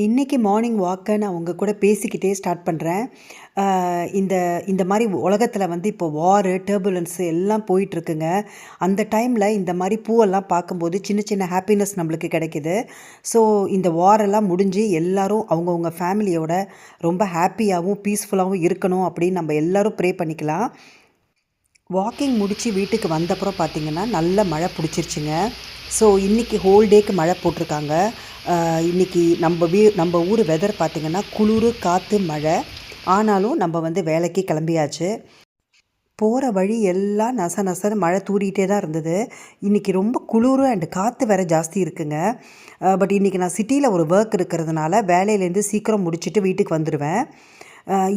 இன்றைக்கி மார்னிங் வாக்கை நான் உங்கள் கூட பேசிக்கிட்டே ஸ்டார்ட் பண்ணுறேன். இந்த இந்த மாதிரி உலகத்தில் வந்து இப்போ வாரு, டர்புலன்ஸு எல்லாம் போயிட்டுருக்குங்க. அந்த டைமில் இந்த மாதிரி பூவெல்லாம் பார்க்கும்போது சின்ன சின்ன ஹாப்பினஸ் நம்மளுக்கு கிடைக்கிது. ஸோ இந்த வாரெல்லாம் முடிஞ்சு எல்லோரும் அவங்கவுங்க ஃபேமிலியோட ரொம்ப ஹாப்பியாகவும் பீஸ்ஃபுல்லாகவும் இருக்கணும் அப்படின்னு நம்ம எல்லோரும் ப்ரே பண்ணிக்கலாம். வாக்கிங் முடித்து வீட்டுக்கு வந்தப்புறம் பார்த்திங்கன்னா நல்ல மழை பிடிச்சிருச்சுங்க. ஸோ இன்றைக்கி ஹோல் டேக்கு மழை போட்டிருக்காங்க. இன்றைக்கி நம்ம ஊர் வெதர் பார்த்திங்கன்னா குளிர், காற்று, மழை. ஆனாலும் நம்ம வந்து வேலைக்கு கிளம்பியாச்சு. போகிற வழி எல்லாம் நச நசன்னு மழை தூறிகிட்டே தான் இருந்தது. இன்றைக்கி ரொம்ப குளிர் அண்டு காற்று வேறு ஜாஸ்தி இருக்குங்க. பட் இன்றைக்கி நான் சிட்டியில் ஒரு ஒர்க் இருக்கிறதுனால வேலையிலேருந்து சீக்கிரம் முடிச்சுட்டு வீட்டுக்கு வந்துடுவேன்.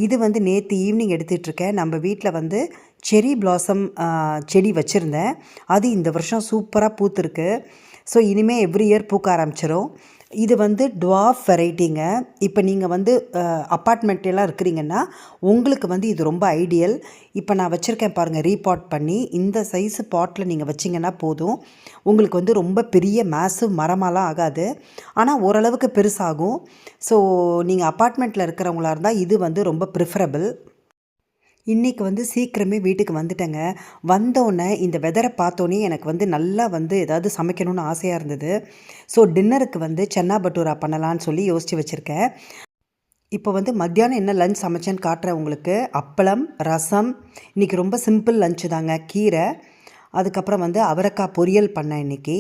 இது வந்து நேற்று ஈவினிங் எடுத்துகிட்ருக்கேன். நம்ம வீட்டில் வந்து செரி பிளாசம் செடி வச்சுருந்தேன். அது இந்த வருஷம் சூப்பராக பூத்துருக்கு. ஸோ இனிமேல் எவ்ரி இயர் பூக்க ஆரம்பிச்சிடும். இது வந்து டுவார்ஃப் வெரைட்டிங்க. இப்போ நீங்கள் வந்து அப்பார்ட்மெண்ட்டெல்லாம் இருக்கிறீங்கன்னா உங்களுக்கு வந்து இது ரொம்ப ஐடியல். இப்போ நான் வச்சுருக்கேன் பாருங்கள், ரீபாட் பண்ணி இந்த சைஸு பாட்டில் நீங்கள் வச்சிங்கன்னா போதும். உங்களுக்கு வந்து ரொம்ப பெரிய மேசிவ் மரமாலாம் ஆகாது, ஆனால் ஓரளவுக்கு பெருசாகும். ஸோ நீங்கள் அப்பார்ட்மெண்ட்டில் இருக்கிறவங்களா இருந்தால் இது வந்து ரொம்ப ப்ரிஃபரபிள். இன்றைக்கி வந்து சீக்கிரமே வீட்டுக்கு வந்துட்டேங்க. வந்தோடனே இந்த வெதரை பார்த்தோன்னே எனக்கு வந்து நல்லா வந்து ஏதாவது சமைக்கணும்னு ஆசையாக இருந்தது. ஸோ டின்னருக்கு வந்து சன்னா பட்டூரா பண்ணலான்னு சொல்லி யோசித்து வச்சுருக்கேன். இப்போ வந்து மத்தியானம் என்ன லஞ்ச் சமைச்சேன்னு காட்டுறேன் உங்களுக்கு. அப்பளம், ரசம், இன்றைக்கி ரொம்ப சிம்பிள் லஞ்சு தாங்க. கீரை, அதுக்கப்புறம் வந்து அவரைக்காய் பொரியல் பண்ணேன் இன்றைக்கி.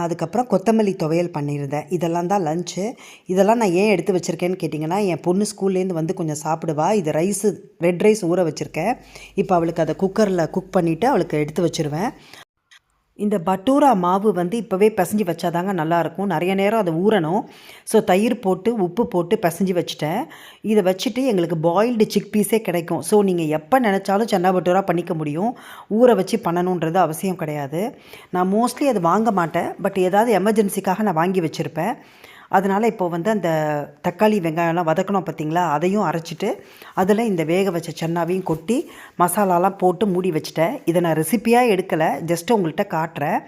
அதுக்கப்புறம் கொத்தமல்லி துவையல் பண்ணியிருந்தேன். இதெல்லாம் தான் லஞ்சு. இதெல்லாம் நான் ஏன் எடுத்து வச்சுருக்கேன்னு கேட்டிங்கன்னா, என் பொண்ணு ஸ்கூல்லேருந்து வந்து கொஞ்சம் சாப்பிடுவா. இது ரெட் ரைஸ் ஊற வச்சுருக்கேன். இப்போ அவளுக்கு அதை குக்கரில் குக் பண்ணிவிட்டு அவளுக்கு எடுத்து வச்சுருவேன். இந்த பட்டூரா மாவு வந்து இப்போவே பிசைஞ்சு வச்சாதாங்க நல்லாயிருக்கும். நிறைய நேரம் அதை ஊறணும். ஸோ தயிர் போட்டு உப்பு போட்டு பிசைஞ்சு வச்சுட்டேன். இதை வச்சுட்டு எங்களுக்கு பாயில்டு சிக் பீஸே கிடைக்கும். ஸோ நீங்கள் எப்போ நினச்சாலும் சன்னா பட்டூரா பண்ணிக்க முடியும். ஊற வச்சு பண்ணணுன்றது அவசியம் கிடையாது. நான் மோஸ்ட்லி அது வாங்க மாட்டேன். பட் ஏதாவது எமர்ஜென்சிக்காக நான் வாங்கி வச்சுருப்பேன். அதனால் இப்போ வந்து அந்த தக்காளி, வெங்காயம்லாம் வதக்கணும் பார்த்திங்களா, அதையும் அரைச்சிட்டு அதில் இந்த வேக வச்ச சன்னாவையும் கொட்டி மசாலாலாம் போட்டு மூடி வச்சுட்டேன். இதை நான் ரெசிப்பியாக எடுக்கலை, ஜஸ்ட்டு உங்கள்கிட்ட காட்டுறேன்.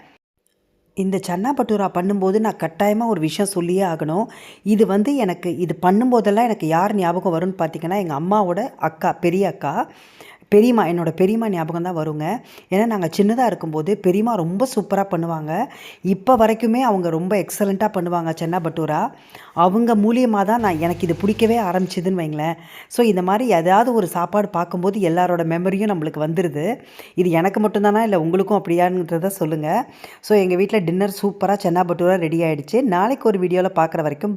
இந்த சன்னா பட்டூரா பண்ணும்போது நான் கட்டாயமாக ஒரு விஷயம் சொல்லியே ஆகணும். இது வந்து இது பண்ணும்போதெல்லாம் எனக்கு யார் ஞாபகம் வரும்னு பார்த்திங்கன்னா, எங்கள் அம்மாவோட அக்கா, பெரிய அக்கா, பெரியம்மா, என்னோடய பெரியம்மா ஞாபகம் தான் வருங்க. ஏன்னா நாங்கள் சின்னதாக இருக்கும்போது பெரியம்மா ரொம்ப சூப்பராக பண்ணுவாங்க. இப்போ வரைக்குமே அவங்க ரொம்ப எக்ஸலண்ட்டாக பண்ணுவாங்க சன்னா பட்டூரா. அவங்க மூலியமாக தான் எனக்கு இது பிடிக்கவே ஆரம்பிச்சிதுன்னு வைங்களேன். ஸோ இந்த மாதிரி ஏதாவது ஒரு சாப்பாடு பார்க்கும்போது எல்லாரோட மெமரியும் நம்மளுக்கு வந்துடுது. இது எனக்கு மட்டும்தானா இல்லை உங்களுக்கும் அப்படியான்றத சொல்லுங்கள். ஸோ எங்கள் வீட்டில் டின்னர் சூப்பராக சன்னா பட்டூரா ரெடி ஆகிடுச்சு. நாளைக்கு ஒரு வீடியோவில் பார்க்குற வரைக்கும்